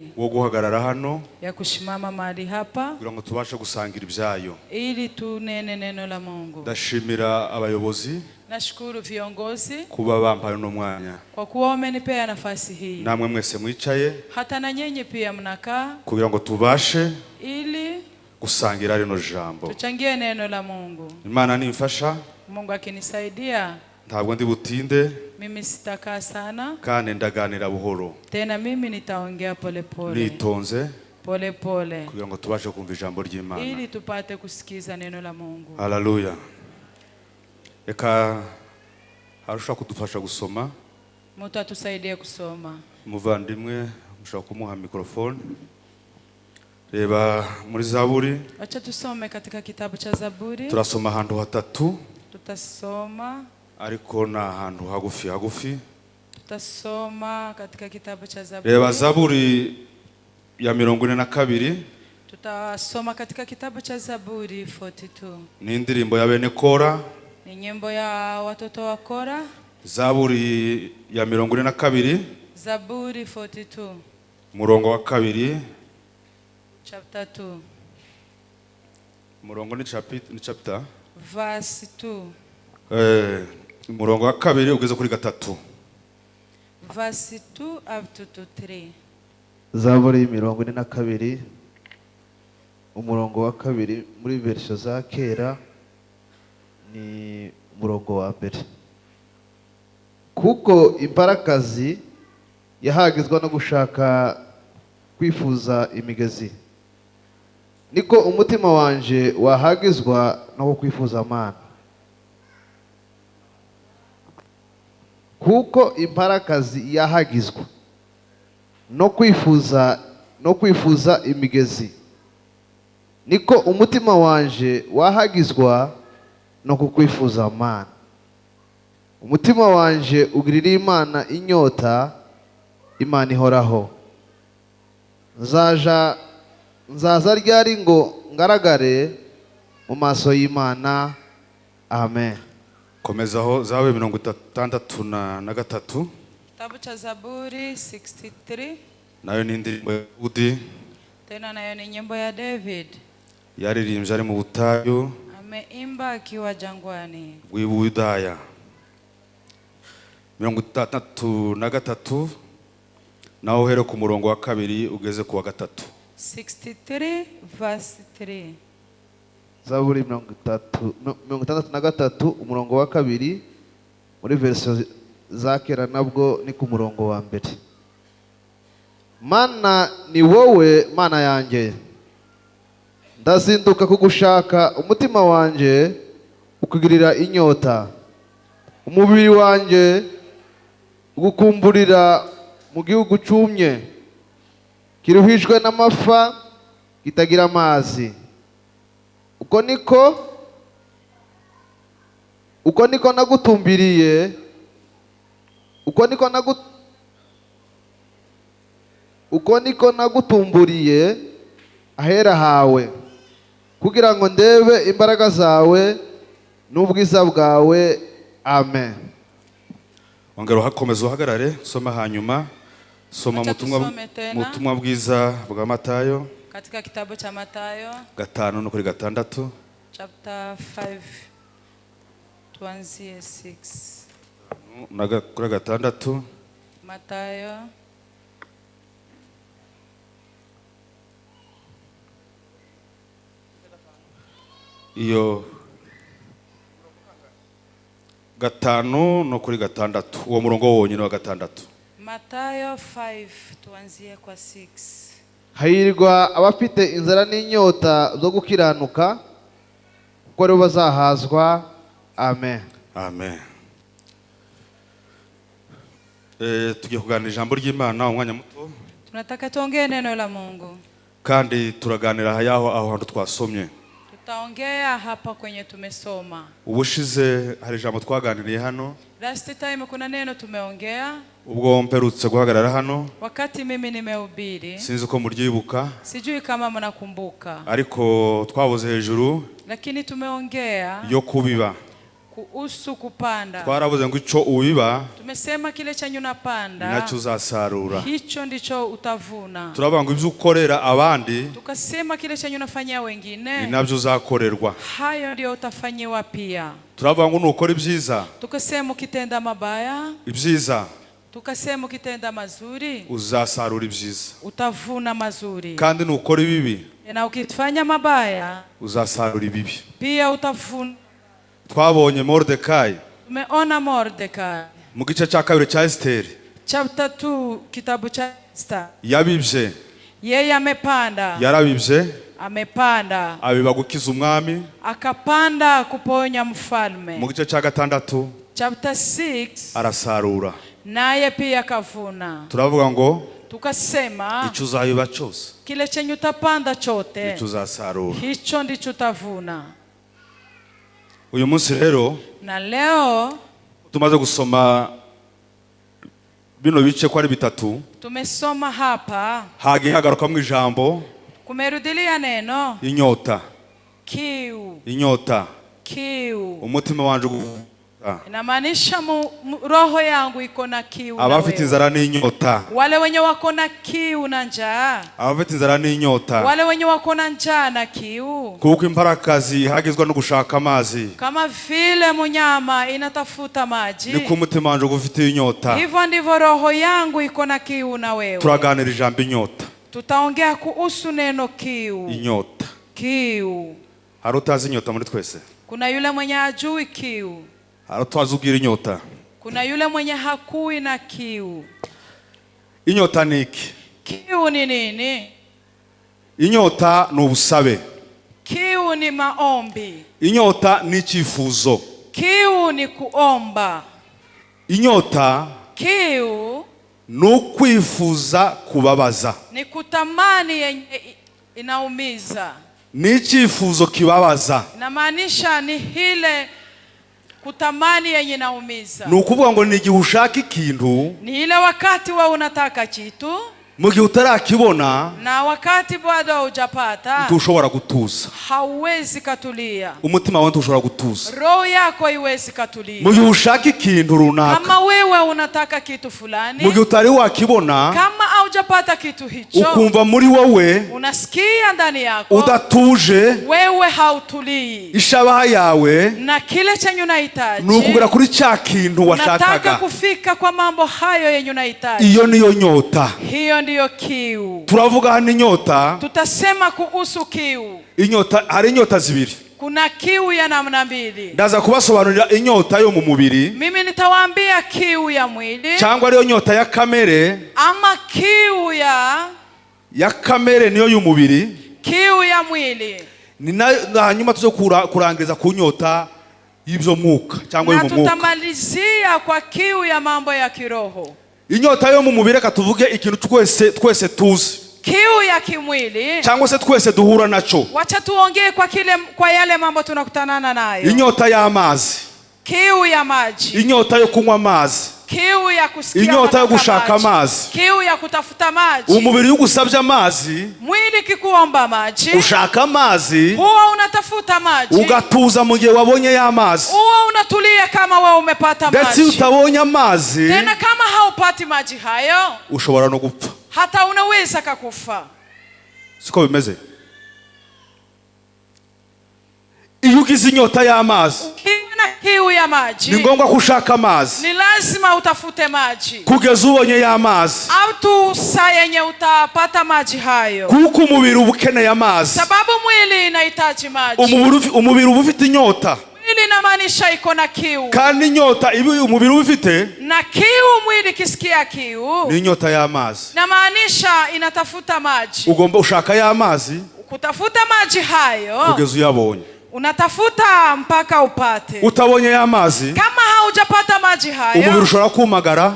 wo guhagarara hano ya kushimama mahali hapa kugira ngo tubashe gusangira ibyayo. ili tunene neno la Mungu. Ndashimira abayobozi, Nashukuru viongozi kuba bampaye no mwanya, kwa kuwa wamenipea nafasi hii. namwe mwese mwicaye Hata na nyenye pia mnakaa kugira ngo tubashe ili gusangira rino jambo. tuchangie neno la Mungu. Imana nimfasha, Mungu akinisaidia ntabwo ndi butinde mimi sitakaa sana, kandi ndaganira buhoro, tena mimi nitaongea pole pole, nitonze pole pole, kugira ngo tubashe kumva ijambo ry'Imana, ili tupate kusikiza neno la Mungu. Haleluya. Eka harusha kudufasha gusoma, Mtu atusaidie kusoma. umuvandimwe mushaka kumuha mikrofone. Reba muri Zaburi, Acha tusome katika kitabu cha Zaburi. turasoma ahantu hatatu Tutasoma ariko ahantu hagufi. Tutasoma katika kitabu cha Zaburi. Reba Zaburi ya 42. Tutasoma katika kitabu cha Zaburi 42. Ni indirimbo ya bene Kora. Ni nyimbo ya watoto wa Kora. Zaburi ya 42. Zaburi 42. Murongo wa 2. Chapter 2. Murongo ni chapter. Verse 2. Murongo wa 2 ugeze kuri 3. Verse 2 up to 3. Zaburi 42 umurongo wa 2 muri version za kera ni murongo wa 1. Kuko imparakazi yahagizwa no gushaka kwifuza imigezi, niko umutima wanje wahagizwa no kwifuza Mana. Kuko imparakazi yahagizwa no kwifuza imigezi, niko umutima wanje wahagizwa no kukwifuza Mana. Umutima wanje ugirira Imana inyota, Imana ihoraho. Nzaza ryari ngo ngaragare mu maso y'Imana. Amen. Komezaho Zaburi 63. Kitabu cha Zaburi 63. Nayo ni indirimbo ya Dawudi, Tena nayo ni nyimbo ya David. yaririmbye ari mu butayu Ameimba akiwa jangwani. bw'Ubuyuda. 63 naho uhere ku murongo wa 2 ugeze ku wa 3. 63 verse 3. Zaburi 63 umurongo wa 2 muri version za kera nabwo ni ku murongo wa 1. Mana ni wowe Mana yanjye, ndazinduka kugushaka, umutima wanjye ukugirira inyota, umubiri wanjye ugukumburira mu gihugu cyumye, kiruhijwe n'amafa kitagira amazi. Uko niko nagutumbiriye, uko niko nagutumburiye ahera hawe, kugira ngo ndebe imbaraga zawe n'ubwiza bwawe. Amen. Ongera uhakomeza uhagarare, soma hanyuma soma mutumwa bwiza bwa Matayo Katika kitabu cha Matayo 5 no kuri 6. chapter 5 tuanzie 6. Kuri 6. Matayo iyo 5 no kuri 6, uwo murongo wonyine wa 6. Matayo 5 tuanzie kwa 6. Hahirwa abafite inzara n'inyota zo gukiranuka, kuko aribo bazahazwa. Amen. Amen. Tugiye kuganira ijambo ry'Imana umwanya muto. Tunataka tuongee neno la Mungu. Kandi turaganira aho hantu twasomye. Tutaongea hapa kwenye tumesoma. Ubushize hari ijambo twaganiriye hano. Last time kuna neno tumeongea. Ubwo mperutse guhagarara hano, Wakati mimi nimehubiri, sinzi uko muryibuka, sijui kama mnakumbuka, ariko twabuze hejuru lakini tumeongea yo kubiba. kuhusu kupanda. Twaravuze ngo ico ubiba Tumesema kile chenye unapanda nacyo uzasarura. hicho ndicho utavuna. Turavuga ngo ibyo ukorera abandi Tukasema kile chenye unafanyia wengine ni nabyo uzakorerwa. hayo ndio utafanyiwa pia. Turavuga ngo nukora ibyiza, Tukasema ukitenda mabaya, ibyiza tukasema ukitenda mazuri uzasarura ibyiza, utavuna mazuri. kandi nukora ibibi Na ukifanya mabaya uzasarura ibibi. pia utavuna. Twabonye Mordekai Tumeona Mordekai mu gice cya kabiri cya Esteri, chapter 2 kitabu cha Esther. yabibye, Yeye amepanda, yarabibye amepanda abiba gukiza umwami. akapanda kuponya mfalme. Mu gice cya gatandatu Chapter 6 arasarura. naye pia kavuna. Turavuga ngo Tukasema icyo uzabiba cyose kile chenye utapanda chote icyo uzasarura. hicho ndicho utavuna. Uyu munsi rero Na leo tumaze gusoma bino bice ko ari bitatu, tumesoma hapa, hagiye hagarukamwo ijambo kumerudilia neno inyota. kiu. Inyota, Kiu umutima wanje inamaanisha roho yangu iko na kiu. abafite inzara n'inyota, wale wenye wako na kiu na njaa, abafite inzara n'inyota, wale wenye wako na njaa na kiu, kuko imparakazi hagizwa no gushaka amazi, kama vile munyama inatafuta maji, niko umutima wanje ufite inyota. hivyo ndivyo roho yangu iko na kiu na wewe. Turaganira ijambo inyota. Tutaongea kuhusu neno kiu. Inyota. Kiu. Hari utazi inyota muri twese? Kuna yule mwenye ajui kiu. Hari utazi ugira inyota? Kuna yule mwenye hakui na kiu. Inyota ni iki? Kiu ni nini? Inyota ni ubusabe. Kiu ni maombi. Inyota ni icyifuzo. Kiu ni kuomba. Inyota Kiu ni ukwifuza kubabaza. ni kutamani yenye inaumiza. Ni icyifuzo kibabaza. Inamaanisha ni hile kutamani yenye inaumiza. Ni ukuvuga ngo ni igihe ushaka ikintu, Ni ile wakati wa unataka kitu, mu gihe utarakibona na wakati bado hujapata ntushobora gutuza. hauwezi katulia. Umutima wawe ntushobora gutuza. Roho yako haiwezi katulia. Mu gihe ushaka ikintu runaka, Kama wewe unataka kitu fulani, mu gihe utari wakibona, kama haujapata kitu hicho, ukumva muri wowe unasikia ndani yako udatuje, wewe hautulii, ishabaha yawe na kile chenye unahitaji ni ukugera kuri cya kintu unataka washakaga. kufika kwa mambo hayo yenye unahitaji. Iyo niyo nyota. Hiyo ndiyo kiu. Turavuga hano inyota. Tutasema kuhusu kiu. Inyota, hari inyota zibiri. Kuna kiu ya namna mbili. Ndaza kubasobanurira inyota yo mu mubiri, Mimi nitawaambia kiu ya mwili, cyangwa ariyo nyota ya kamere. ama kiu Ya kamere niyo y'umubiri, kiu ya mwili, ni na hanyuma tuzo kurangiriza ku nyota y'ibyo mwuka cyangwa na yo mu mwuka. tutamalizia kwa kiu ya mambo ya kiroho. Inyota yo mu mubiri, reka tuvuge ikintu twese tuzi Kiu ya kimwili, cyangwa se twese duhura naco. wacha tuongee kwa yale mambo tunakutanana nayo. Inyota y'amazi, Kiu ya maji, inyota yo kunywa amazi, kiu ya kusikia, inyota yo gushaka amazi. kiu ya kutafuta maji. Umubiri ugusabye amazi, Mwili kikuomba maji, ushaka amazi, huwa unatafuta maji, ugatuza mu gihe wabonye y'amazi. huwa unatulia kama wewe umepata Ndetse maji. utabonye amazi, Tena kama haupati maji hayo, ushobora no gupfa. hata unaweza kukufa. Siko bimeze? Iyo ugize inyota y'amazi, Ukiwa na kiu ya maji, ni ngombwa kushaka amazi ni lazima utafute maji, kugeza ubonye y'amazi, au tu saa yenye utapata maji hayo, kuko umubiri uba ukeneye amazi. sababu mwili inahitaji maji. Umubiri uba ufite inyota, Mwili inamaanisha iko na kiu, kandi inyota ibi umubiri uba ufite na kiu, mwili kisikia kiu, ni inyota y'amazi. inamaanisha inatafuta maji. Ugomba ushaka y'amazi Kutafuta maji hayo, kugeza uyabonye. unatafuta mpaka upate. Utabonye y'amazi, Kama haujapata maji umubiri hayo, ushobora kumagara,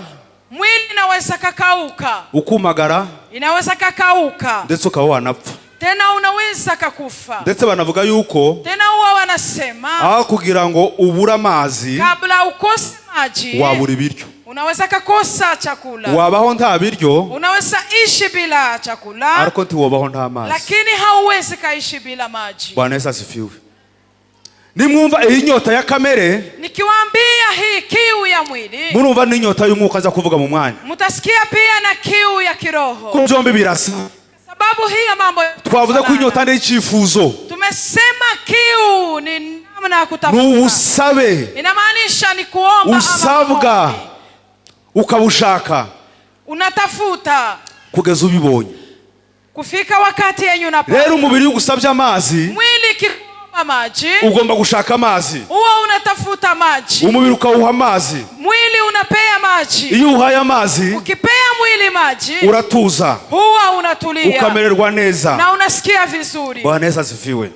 mwili inaweza kakauka, ukumagara, inaweza kakauka, ndetse ukaba wanapfa. tena unaweza kakufa. Ndetse banavuga yuko Tena huwa wanasema aho kugira ngo ubura amazi kabla ukose maji wabura ibiryo. unaweza kakosa chakula. Wabaho nta biryo, Unaweza ishi bila chakula, ariko ntiwobaho nta mazi. lakini hauwezi kaishi bila maji. Bwana Yesu asifiwe. nimwumva iyi nyota ya kamere, nikiwaambia hii kiu ya mwili, murumva n'inyota y'umwuka aza kuvuga mu mwanya. mutasikia pia na kiu ya kiroho. Ko byombi birasa. Sababu hiyo mambo Twavuze ko inyota ari icyifuzo. Tumesema kiu ni namna ya kutafuta. N'ubusabe. Inamaanisha ni kuomba, usabwa ukabushaka, unatafuta kugeza ubibonye. kufika wakati yenye unapata. Rero umubiri ugusabye amazi, mwili kiomba maji, ugomba gushaka amazi. huwa unatafuta maji. Umubiri ukawuha amazi. Mwili unapea maji. Iyo uhaye amazi, ukipea mwili maji, uratuza, huwa unatulia, ukamererwa neza, na unasikia vizuri. Bwana Yesu asifiwe.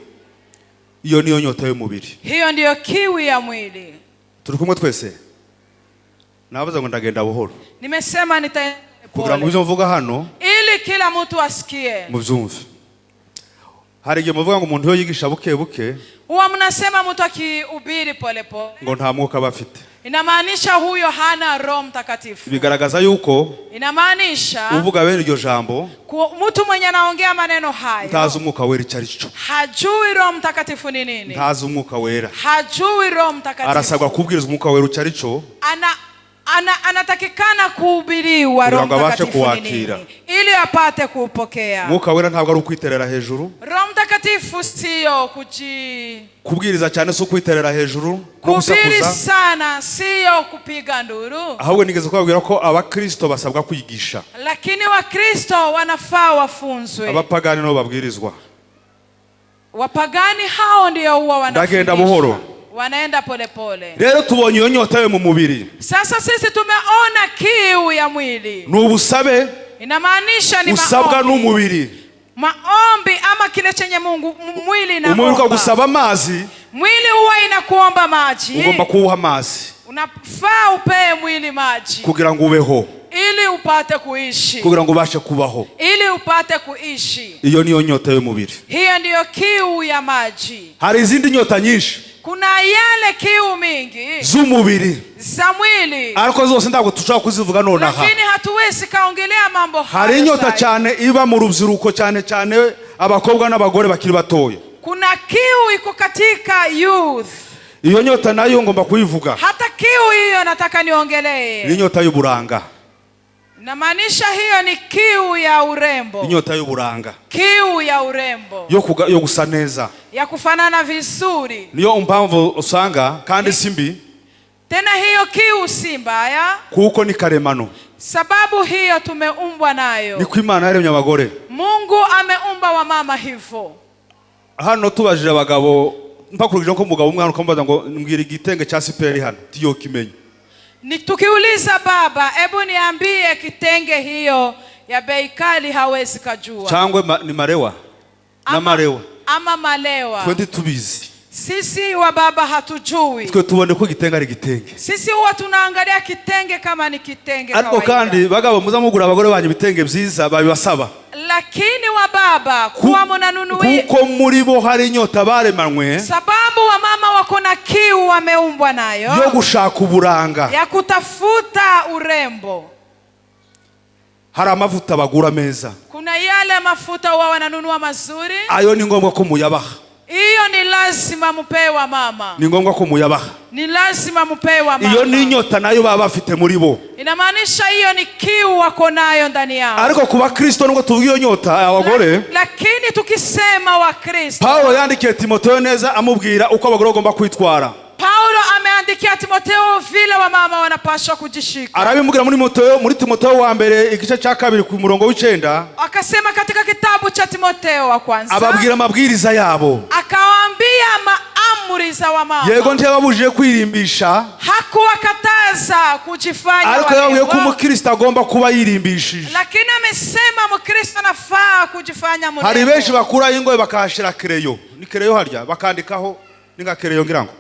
Iyo niyo nyota y'umubiri. Hiyo ndiyo kiu ya mwili. Turi kumwe twese? Nabaza ngo ndagenda buhoro. Nimesema nitaenda kugira ngo ibyo mvuga hano ili kila mtu asikie. Mubyumve. Hari igihe muvuga ngo umuntu yo yigisha buke buke, huwa mnasema mtu akihubiri pole pole ngo nta mwuka bafite. Inamaanisha huyo hana Roho Mtakatifu. Bigaragaza yuko inamaanisha uvuga bene iryo jambo, mtu mwenye anaongea maneno hayo ntazi umwuka wera icyo ari cyo. Hajui Roho Mtakatifu ni nini. Ntazi umwuka wera. Hajui Roho Mtakatifu. Arasabwa kubwiriza umwuka wera icyo ari cyo. Anatakikana kuhubiriwa Roho Mtakatifu ni nini, ili apate kupokea. Umwuka wera ntabwo ari ukwiterera hejuru. Roho Mtakatifu sio kubwiriza cyane, si ukwiterera hejuru, kuhubiri sana, sio kupiga nduru. Ahubwo nigeze kubabwira ko abakristo basabwa kwigisha, lakini wakristo wanafaa wafunzwe. Abapagani no babwirizwa. Wapagani hao ndio huwa wanafundisha. Ndagenda buhoro, wanaenda pole pole. Rero tubonye iyo nyota yo mu mubiri. Sasa sisi tumeona kiu ya mwili. Nubusabe, inamaanisha ni usabwa n'umubiri. Maombi ama kile chenye Mungu mwili na umubiri ukagusaba amazi. Mwili huwa inakuomba maji. Ugomba kuwuha amazi. Unafaa upee mwili maji kugira ngo ubeho, ili upate kuishi, kugira ngo ubashe kubaho, ili upate kuishi. Iyo niyo nyota y'umubiri. Hiyo ndiyo kiu ya maji. Hari izindi nyota nyinshi. Kuna yale kiu mingi z'umubiri za mwili, ariko zose ntabwo tushaka kuzivuga nonaha. Lakini hatuwezi kaongelea mambo hayo. Hari inyota cyane iba mu rubyiruko, cyane cyane abakobwa n'abagore bakiri batoya. Kuna kiu iko katika youth. Iyo nyota nayo ngomba kuyivuga. Hata kiu hiyo nataka niongelee. Inyota y'uburanga. Namaanisha hiyo ni kiu ya urembo. Inyota y'uburanga. Kiu ya urembo. Yo gusa neza. Ya kufanana vizuri. Niyo mpamvu usanga kandi simbi. Tena hiyo kiu si mbaya. Kuko ni karemano. Sababu hiyo tumeumbwa nayo. Ni kw'Imana yaremye abagore. Mungu ameumba wamama hivyo. Hano tubajije abagabo, mpakurugije ko umugabo umwana ukambaza ngo mbwira igitenge cya siperi hano tiyo kimenye. Ni tukiuliza baba, hebu niambie kitenge hiyo ya bei kali, hawezi kujua. Changwe ni marewa na marewa ama malewa. Twende tubizi. Sisi wa baba hatujui. Twe tubone ko igitenge ari igitenge. Sisi huwa tunaangalia kitenge kama ni kitenge kawaida. Ariko kandi bagabo muzamugura abagore banyu bitenge byiza babibasaba. Lakini wa baba kuwa mnanunui. Kuko muri bo hari inyota baremanwe. Sababu wa mama wako na kiu wameumbwa nayo. Yo gushaka uburanga. Ya kutafuta urembo. Hari amavuta bagura meza. Kuna yale mafuta huwa wananunua mazuri. Ayo ni ngombwa ko muyabaha. Iyo ni lazima mupewa mama. Ni ngombwa ko muyabaha. Ni lazima mupewa mama. Iyo ni inyota nayo baba bafite muri bo. Inamaanisha hiyo ni kiu wako nayo ndani yao. Ariko kuba Kristo ngo tuvuge iyo nyota abagore. Lakini tukisema wa Kristo. Paulo yandikiye Timotheo neza amubwira uko abagore bagomba kwitwara. Paulo ameandikia Timotheo vile wa mama wanapaswa kujishika. Arabimubwira muri Timotheo wa mbere igice cya 2 ku murongo w'9. Akasema katika kitabu cha Timotheo wa kwanza. Ababwira amabwiriza yabo. Akawaambia maamri za wa mama. Yego ntiyababujije kwirimbisha. Hakuwakataza kujifanya wale. Ariko yavuye ko umukristo agomba kuba yirimbishije. Lakini amesema mkristo anafaa kujifanya mrembo. Hari benshi bakura ingoye bakashira kereyo. Ni kereyo harya bakandikaho ninga kereyo ngirango.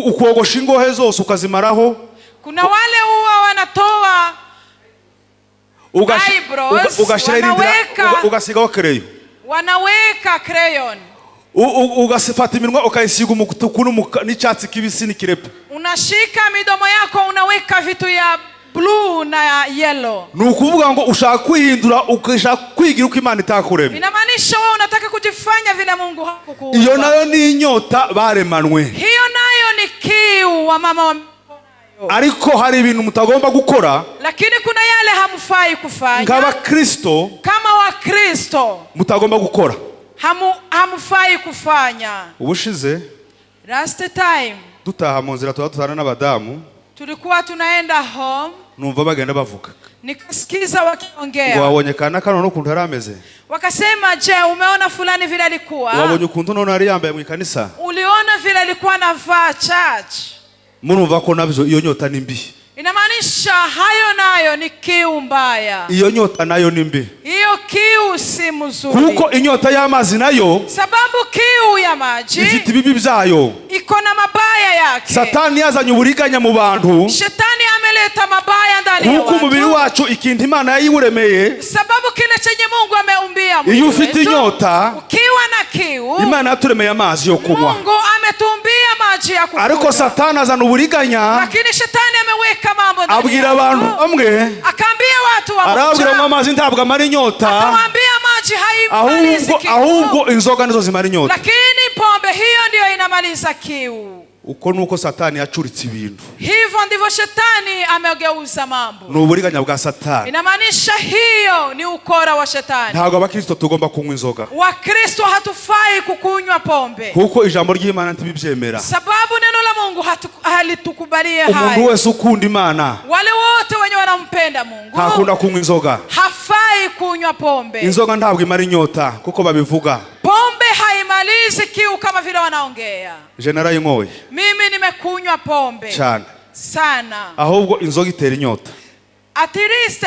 Ukogosha ingohe zose ukazimaraho. Kuna wale huwa wanatoa ugasigaho kereyo. Wanaweka crayon. Ugasifata iminwa ukayisiga umutuku n'icyatsi kibisi n'ikirepe. Unashika midomo yako unaweka vitu ya blue na yellow. nukuvuga ngo ushaka kwihindura ukashaka kwigira uko Imana itakuremye. Inamaanisha wewe unataka kujifanya vile Mungu hakukuumba. Iyo nayo ni inyota baremanwe. Hiyo nayo ni kiu wa mama wa ariko hari ibintu mutagomba gukora, lakini kuna yale hamfai kufanya. Nk'abakristo Kama Wakristo mutagomba gukora. Hamfai kufanya. Ubushize Last time dutaha mu nzira tutana n'abadamu, tulikuwa tunaenda home, numva bagenda bavuga, nikasikiza wakiongea. wabonye kana kano n'ukuntu arameze, wakasema je, umeona fulani vile alikuwa? wabonye ukuntu none ari yambaye mu kanisa, uliona vile alikuwa anavaa church? murumva ko nabyo iyo nyota ni mbi. Inamaanisha hayo nayo ni kiu mbaya. Iyo nyota nayo ni mbi. Hiyo kiu si mzuri. Kuko inyota y'amazi nayo, sababu kiu ya maji ifite ibibi byayo. iko na mabaya yake. Satani yazanye uburiganya mu bantu. Shetani ameleta mabaya ndani ya watu. Kuko umubiri wacu ikintu Imana yayiwuremeye, sababu kile chenye Mungu ameumbia mwili iyo ufite inyota, ukiwa na kiu, Imana yaturemeye amazi yo kunywa. Mungu ametumbia maji ya kunywa. Ariko Satani azana uburiganya, lakini Shetani ameweka mambo ndani. abwira abantu bamwe, akaambia watu wa arabwira ngo amazi ntabwo amara inyota, akamwambia maji haimalizi kiu, ahubwo inzoga nizo zimara inyota. lakini pombe hiyo ndio inamaliza kiu. Uko nuko Satani yacuritse ibintu. Hivyo ndivyo Shetani amegeuza mambo. Ni uburiganya bwa Satani. Inamaanisha hiyo ni ukora wa Shetani. Ntabwo abakristo tugomba kunywa inzoga. Wakristo hatufai kukunywa pombe. Kuko ijambo ry'Imana ntibibyemera. Sababu neno la Mungu halitukubalia hayo. Umuntu wese ukunda Imana, wale wote wenye wanampenda Mungu, hakunda kunywa inzoga. hafai kunywa pombe. Inzoga ntabwo imara inyota kuko babivuga. Pombe haimalizi kiu kama vile wanaongea. General Ingoye, mimi nimekunywa pombe cyane sana. ahubwo inzoga itera inyota. At least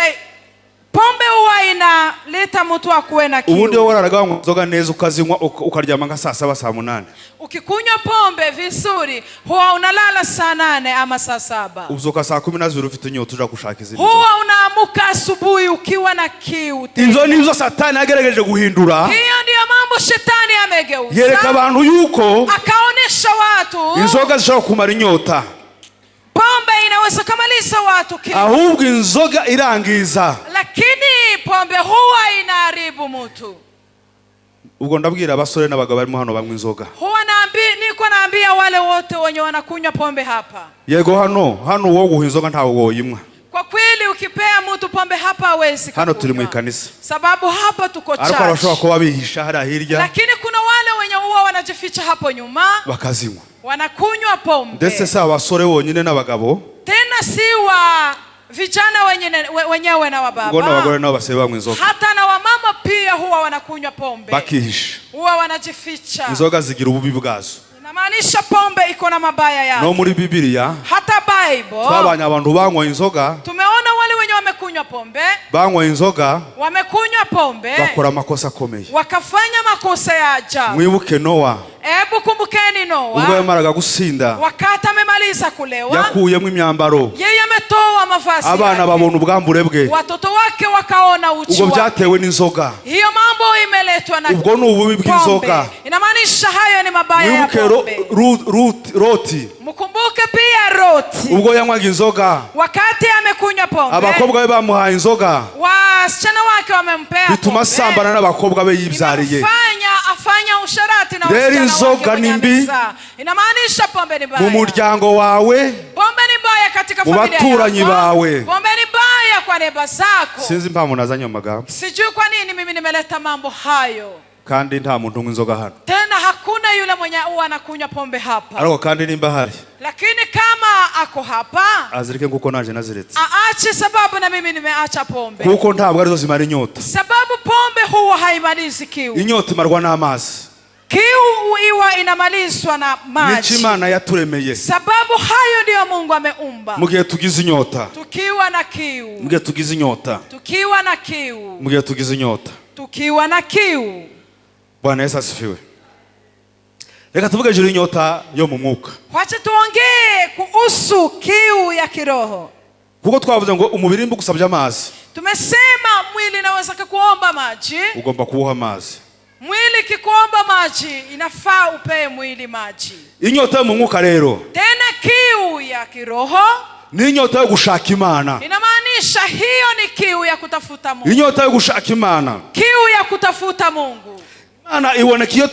pombe huwa inaleta mtu akuwe na kiu. Ubundi wararaga wanywa inzoga neza ukazinywa ukaryama nka saa 7 saa 8. Ukikunywa pombe vizuri huwa unalala saa 8 ama saa 7. Uzoka saa 12 ufite inyota uja gushaka izindi. Huwa unaamuka asubuhi ukiwa na kiu. Inzo nizo Satani yagerageje guhindura. Hiyo ndio mambo Shetani amegeuza. Yereka abantu yuko akaonesha watu inzoga zishobora kumara inyota, pombe inaweza kumaliza watu kiu, ahubwo inzoga irangiza. lakini pombe huwa inaharibu mtu. Ubwo ndabwira abasore n'abagabo barimo hano banywa inzoga, huwa niko naambia wale wote wenye wanakunywa pombe hapa, yego hano wo guha inzoga ntawo woyimwa. kwa kweli ukipea mtu pombe hapa hawezi kunywa. Hano turi mu kanisa, sababu hapa tuko church. ariko arashobora kuba bihisha hariya hirya, lakini kuna wale wenye huwa wanajificha hapo nyuma bakazinywa. wanakunywa pombe. Ndetse si abasore bonyine n'abagabo, tena si wa vijana wenyewe na wababa, ngo n'abagore nabo basibe banywa inzoga, hata na wamama pia huwa wanakunywa pombe, bakihisha. huwa wanajificha. Inzoga zigira ububi bwazo. Inamaanisha pombe iko na mabaya yake. No muri Bibiliya, hata Bible twabanye abantu banywa inzoga, tumeona wale wenye wamekunywa pombe, banywa inzoga, wamekunywa pombe, bakora amakosa akomeye, wakafanya makosa ya ajabu. Mwibuke Noa, Hebu kumbukeni Noa, ubwo yamaraga gusinda, wakati amemaliza kulewa, yakuyemo imyambaro, yeye ametoa mavazi abana yake, babona ubwambure bwe, watoto wake wakaona uchi ubwo wake. byatewe n'inzoga. Hiyo mambo imeletwa na ubwo ni ububi bw'inzoga. Inamaanisha hayo ni mabaya ya Mwibuke pombe. Loti, Mkumbuke pia Loti, ubwo yanywaga inzoga, wakati amekunywa pombe, abakobwa be bamuhaye inzoga, wasichana wake wamempea pombe, bituma sambana n'abakobwa be yibyariye. afanya usharati na rero inzoga ni mbi inamaanisha pombe ni mbaya mu muryango wawe, pombe ni mbaya katika mu familia baturanyi yako, bawe. pombe ni mbaya kwa neighbor zako. Sinzi impamvu nazanye amagambo, sijui kwa nini mimi nimeleta mambo hayo, kandi nta muntu unywa inzoga hano, tena hakuna yule mwenye huwa anakunywa pombe hapa. ariko kandi nimba hari, lakini kama ako hapa azirike nguko naje naziretse, aache, sababu na mimi nimeacha pombe, kuko ntabwo arizo zimara inyota. sababu pombe huwa haimalizi kiu. Inyota imarwa n'amazi, kiu iwa inamalizwa na maji. Imana yaturemeye, sababu hayo ndio Mungu ameumba. mu gihe tugize inyota, tukiwa na kiu, mu gihe tugize inyota, tukiwa na kiu, mu gihe tugize inyota, tukiwa na kiu. Bwana Yesu asifiwe. Reka tuvuge juru inyota yo mu mwuka. Wacha tuongee kuhusu kiu ya kiroho. Kuko twavuze ngo umubiri mbu gusabye amazi. Tumesema mwili inaweza kukuomba maji. Ugomba kuwuha amazi. Mwili kikuomba maji inafaa upee mwili maji. Inyota yo mu mwuka rero, tena kiu ya kiroho ni inyota yo gushaka Imana. Inamaanisha hiyo ni kiu ya kutafuta Mungu. Inyota yo gushaka Imana. Kiu ya kutafuta Mungu. Imana iboneka iyo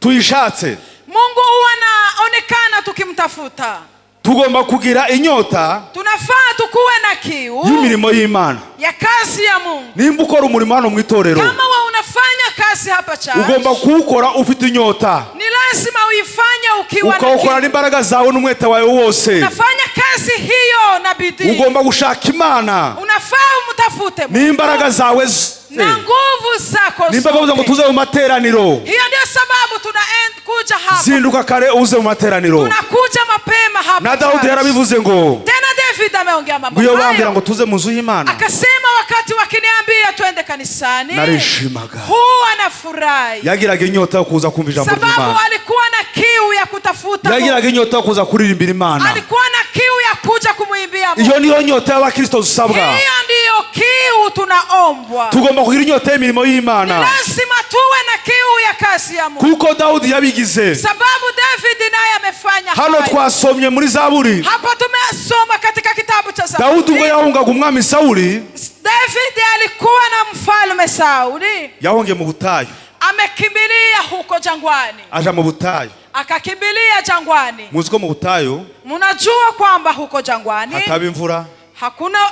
tuyishatse. Mungu huwa anaonekana tukimtafuta. Tugomba kugira inyota. Tunafaa tukuwe na kiu y'imirimo y'Imana. ya kazi ya Mungu. Nimba ukora umurimo hano mu itorero, kama wewe unafanya kazi hapa church, ugomba kuwukora ufite inyota. Ni lazima uifanye ukiwa na kiu. Ukawukora n'imbaraga zawe n'umwete wawe wose. Unafanya kazi hiyo na bidii. Ugomba gushaka Imana. Unafaa umtafute Mungu n'imbaraga zawe na nguvu zako zote. Nimba bavuze ngo tuze mu materaniro, hiyo ndio sababu tunakuja hapa. Zinduka kare uze mu materaniro. Tunakuja mapema hapa. Na Daudi yarabivuze ngo, tena David ameongea mambo hayo. Ngiyo bambira ngo tuze mu nzu y'Imana. Akasema wakati wakiniambia twende kanisani, narishimaga. huwa nafurahi. Yagiraga inyota yo kuza kumva ijambo ry'Imana. Sababu alikuwa na kiu ya kutafuta Mungu. Yagiraga inyota yo kuza kuririmbira Imana. Alikuwa na kiu ya kuja kumuimbia Mungu. Iyo niyo nyota y'abakristo dusabwa. Hiyo ndiyo kiu tunaombwa. Tugomba kugira inyota y'imirimo y'Imana. Ni lazima tuwe na kiu ya kazi ya Mungu. Kuko Daudi yabigize. Sababu David naye amefanya hano hayo. Twasomye muri Zaburi. Hapa tumesoma katika kitabu cha Zaburi. Daudi ngo yahungaga umwami Sauli. David alikuwa na mfalme Sauli. Yahungiye mu butayu. Amekimbilia huko jangwani. Aja mu butayu. Akakimbilia jangwani. Muzi ko mu butayu, mnajua kwamba huko jangwani hataba imvura.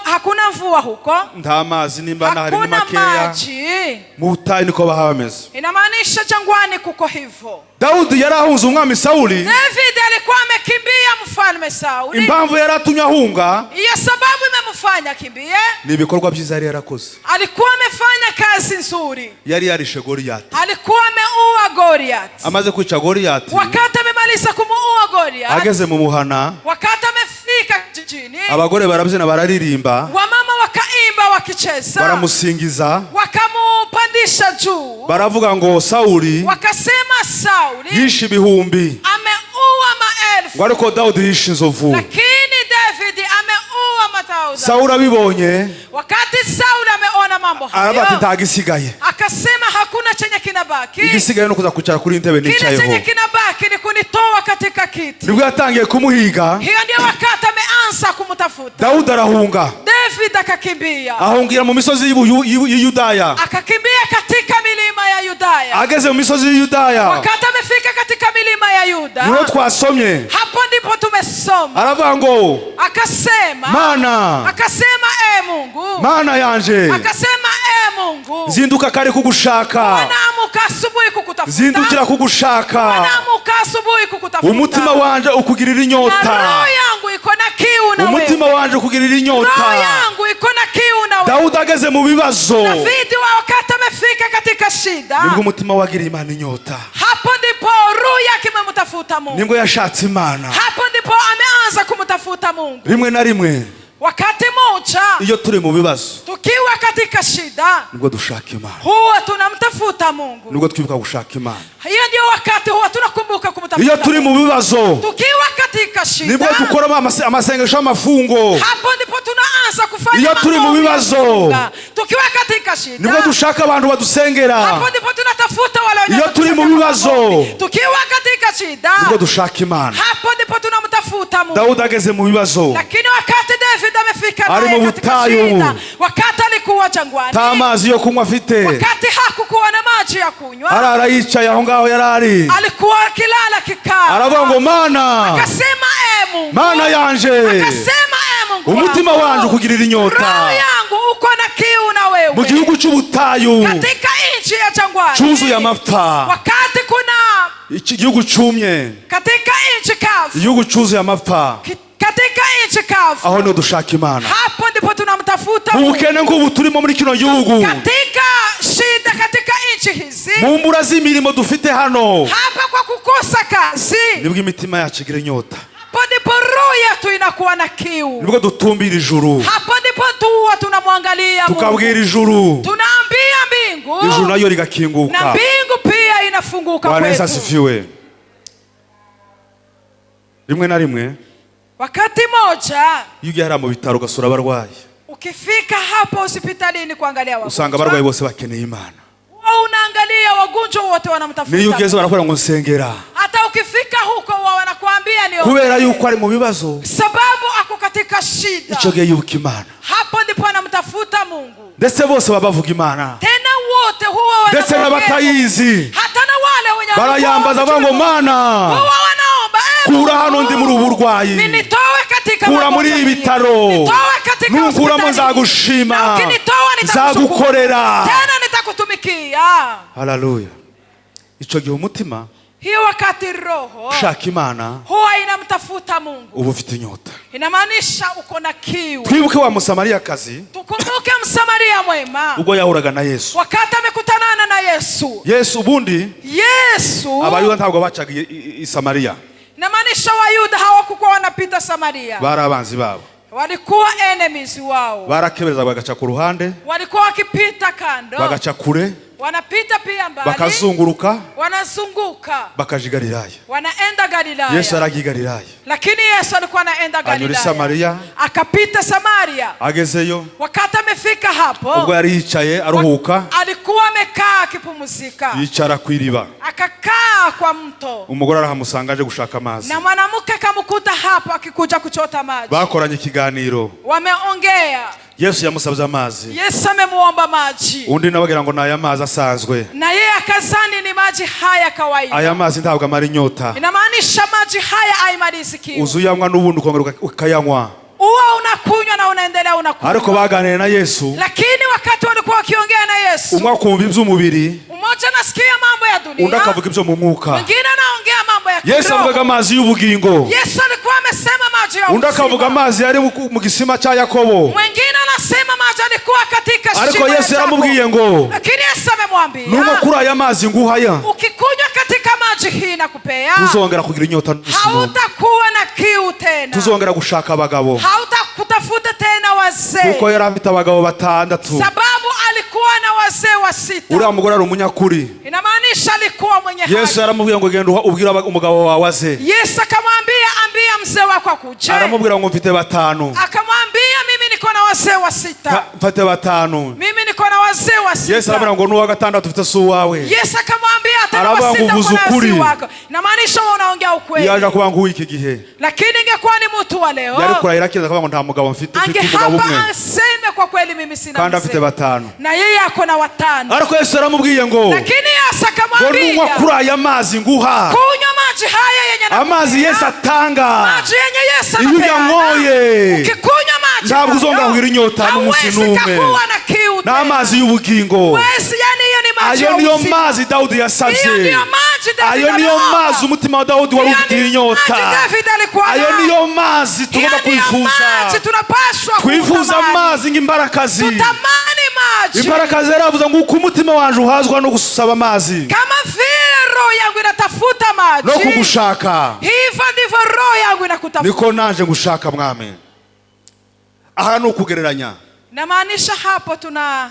Hakuna mvua huko. Nta mazi nimba na hari ni makeya. Hakuna maji. Mu butayu niko bahaba bameze. Inamaanisha jangwani kuko hivyo. Daudi yarahunze umwami Sauli. David alikuwa amekimbia mfalme Sauli. Impamvu yaratumye ahunga, iyo sababu imemfanya kimbie, ni ibikorwa byiza yari yarakoze. alikuwa amefanya kazi nzuri. Yari yarishe Goliath. Alikuwa ameua Goliath. Amaze kwica Goliath, wakati amemaliza kumuua Goliath, ageze mu muhana, wakati amefika jijini, abagore barabyina bararirimba, wamama wakaimba wakicheza, baramusingiza, wakamupandisha juu, baravuga ngo Sauli wakasema Sauli yishe ibihumbi, ameua maelfu, ngo ariko Daudi yishe inzovu. lakini David ameua matauza. Sauli abibonye, wakati Sauli ameona mambo arabati hayo, ntagisigaye. akasema hakuna chenye kinabaki. Igisigaye no kuza kwicara kuri intebe Kile nicayeho. chenye kinabaki ni kunitoa katika kiti. Nibwo yatangiye kumuhiga. Hiyo ndio wakati ameanza kumtafuta. Daudi arahunga. David akakimbia. Ahungira mu misozi y'Yudaya. Akakimbia katika milima ya Yudaya. Ageze mu misozi y'Yudaya, wakati amefika katika milima ya Yuda, niho twasomye, hapo ndipo tumesoma, aravuga ngo, akasema Mana, akasema Mungu, Mana yanje, akasema Mungu, zinduka kare kugushaka, wanaamka asubuhi kukutafuta, zindukira kugushaka, wanaamka asubuhi kukutafuta, umutima wanje ukugirira inyota, na roho yangu iko na kiu na wewe, umutima wanje ukugirira inyota, roho yangu iko na kiu na wewe. Daudi ageze mu bibazo, David wakati amefika katika shida, nibwo umutima wagira Imana inyota, hapo ndipo roho yake imemtafuta Mungu, nibwo yashatse Imana, hapo ndipo ameanza kumtafuta Mungu. rimwe na rimwe wakati moja iyo turi mu bibazo, tukiwa katika shida, nibwo dushaka Imana, huwa tunamtafuta Mungu, nibwo twibuka gushaka Imana. hiyo ndio wakati huwa tunakumbuka kumtafuta. Iyo turi mu bibazo, tukiwa katika shida, nibwo dukora amasengesho y'amafungo. hapo ndipo tunaanza kufanya. Iyo turi mu bibazo, tukiwa katika shida, nibwo dushaka abantu badusengera. hapo ndipo tunatafuta wale wenye. Iyo turi mu bibazo, tukiwa katika shida, nibwo dushaka Imana. hapo ndipo tunamtafuta Mungu. Daudi ageze mu bibazo, lakini wakati David amefika ari mu katika butayu, shida, wakati alikuwa jangwani, nta mazi yo kunywa afite, wakati hakukuwa na maji ya kunywa, arara yicaye aho ngaho yarari, alikuwa akilala kikao, aravuga ngo, Mana, akasema Mungu, Mana yanje, akasema Mungu, umutima wanje ukugirira inyota, roho yangu uko na kiu na wewe, mu gihugu cy'ubutayu, katika nchi ya jangwani, cyuzuye amapfa, wakati kuna igihugu cyumye, katika nchi kavu, igihugu cyuzuye amapfa, katika nchi kavu, aho niho dushaka Imana. hapo ndipo tunamtafuta mu Mungu. bukene nk'ubu turimo muri kino gihugu, katika shida katika nchi hizi, mu mbura z'imirimo dufite hano, hapa kwa kukosa kazi, nibwo imitima yacu igira inyota, hapo ndipo roho yetu inakuwa na kiu, nibwo dutumbira ijuru, hapo ndipo tuwa tunamwangalia Mungu, tukabwira ijuru, tunaambia mbingu, ijuru nayo na ligakinguka. mbingu pia inafunguka Bwana Yesu kwetu. asifiwe. Rimwe na rimwe wakati moja iyo ugiye hariya mu bitaro ugasura abarwayi, ukifika hapo hospitalini kuangalia wagonjwa, usanga abarwayi bose bakeneye Imana. huwa unaangalia wagonjwa wote wanamtafuta. niyo ugeze barakora ngo nsengera, Hata ukifika huko huwa wanakuambia ni kubera yuko ari mu bibazo, sababu ako katika shida. icyo gihe yibuka Imana, Hapo ndipo anamtafuta Mungu. ndetse bose baba bavuga Imana, Tena wote huwa ndetse n'abatayizi hata na wale wenye barayambaza bavuga ngo Mana, huwa wanaomba kura hano ndi muri ubu burwayi, nitowe katika kura muri ibi bitaro, nitowe katika nunkuramo nzagushima, nzagukorera. Tena nitakutumikia. Haleluya. Icyo gihe umutima Hiyo wakati roho ushaka Imana huwa inamtafuta Mungu, uba ufite inyota. inamaanisha uko na kiu. Twibuke wa Musamariyakazi Tukumbuke Msamaria mwema ubwo yahuraga na Yesu. wakati amekutanana na Yesu. Yesu ubundi Yesu abayuda ntabwo bacaga i Samariya, inamaanisha Wayuda hawakuwa wanapita Samaria, bari abanzi babo, walikuwa enemies wao. barakebereza bagaca ku ruhande, Walikuwa wakipita kando, bagaca kure, wanapita pia mbali, bakazunguruka, wanazunguka, bakaja i Galilaya. wanaenda Galilaya. Yesu aragiye i Galilaya, Lakini Yesu alikuwa anaenda anyura i Galilaya, Samariya, akapita Samaria. agezeyo Wakati amefika hapo, ubwo yari yicaye aruhuka, alikuwa amekaa akipumzika, yicara ku iriba, akakaa kwa mto, umugore arahamusanga aje gushaka amazi, na mwanamke kamkuta hapo akikuja kuchota maji. bakoranye ikiganiro, Wameongea, Yesu yamusabye amazi, Yesu amemuomba maji, undi nawe agira ngo ni aya mazi asanzwe, na yeye akazani ni maji haya kawaida. aya mazi ntabwo amara inyota, Inamaanisha maji haya haimalizi kiu, uzuyanywa n'ubundi ukongera ukayanywa. uwa unakunywa na unaendelea unakunywa. Ariko baganiriye na Yesu, Lakini wakati walikuwa wakiongea na Yesu, umwe akumva iby'umubiri, mmoja anasikia mambo ya undi dunia, akavuga ibyo mu mwuka. mwingine anaongea mambo ya Yesu avuga kiroho. amazi y'ubugingo, Yesu alikuwa amesema maji ya undi akavuga uzima. amazi yari mu gisima cya Yakobo. Mwingine anasema maji alikuwa katika Ariko shimo la Yesu Yakobo. yaramubwiye ngo, Lakini Yesu amemwambia, nubwo kuri aya mazi nguhaya, ukikunywa katika maji hii nakupea, tuzongera kugira inyota n'umusimo, hautakuwa na kiu tena, tuzongera gushaka abagabo, hautakutafuta tena wazee, kuko yari afite abagabo batandatu. sababu alikuwa na wazee wa sita. Uriya mugore ari umunyakuri. Inamaanisha alikuwa mwenye haki. Yesu yaramubwiye ngo genda ubwira umugabo wawe aze. Yesu akamwambia, ambia mzee wako akuje. Aramubwira ngo mfite batanu. Akamwambia, mimi niko na wazee wa sita. Mfate batanu. Mimi niko na wazee wa sita. Yesu aramubwira ngo n'uwa gatandatu ufite si uwawe. Yesu akamwambia, hata Aravuga wa ngo sita uvuze uko na ukuri. wazee wako. Inamaanisha wewe unaongea ukweli. Yaje kuba ngo iki gihe. Lakini ingekuwa ni mtu wa leo, Yari kurahira akiza kuvuga ngo nta mugabo mfite umugabo umwe. angehapa aseme kwa kweli mimi sina Kandi mzee. afite batanu. Na yeye ako na watano. Ariko Yesu aramubwiye ngo, Lakini Yesu ngo akamwambia, nunywa kuri aya mazi nguha. kunywa maji haya yenye nakupea. Amazi Yesu atanga. Maji yenye Yesu Iyo uyanyoye, ukikunywa maji ntabwo uzongera kugira inyota n'umunsi n'umwe. kuwa na kiu Ni amazi y'ubugingo. Wesi, yani hiyo ni maji Ayo ya niyo uzima. mazi Dawudi Hiyo yasabye. ndiyo maji David Ayo niyo aliomba. mazi umutima wa Dawudi wari Hiyo ufitiye ndiyo inyota. maji David alikuwa Ayo nayo. niyo mazi tugomba Hiyo ndiyo kwifuza. maji tunapaswa Twifuza kutamani. amazi ng'imbarakazi. Tutamani maji. Imbarakazi yaravuze ngo uko umutima wanje uhazwa no gusaba amazi Kama vile roho yangu inatafuta maji, no kugushaka, hivyo ndivyo roho yangu inakutafuta. niko nanje ngushaka mwami. Aha ni ukugereranya. Namaanisha hapo tuna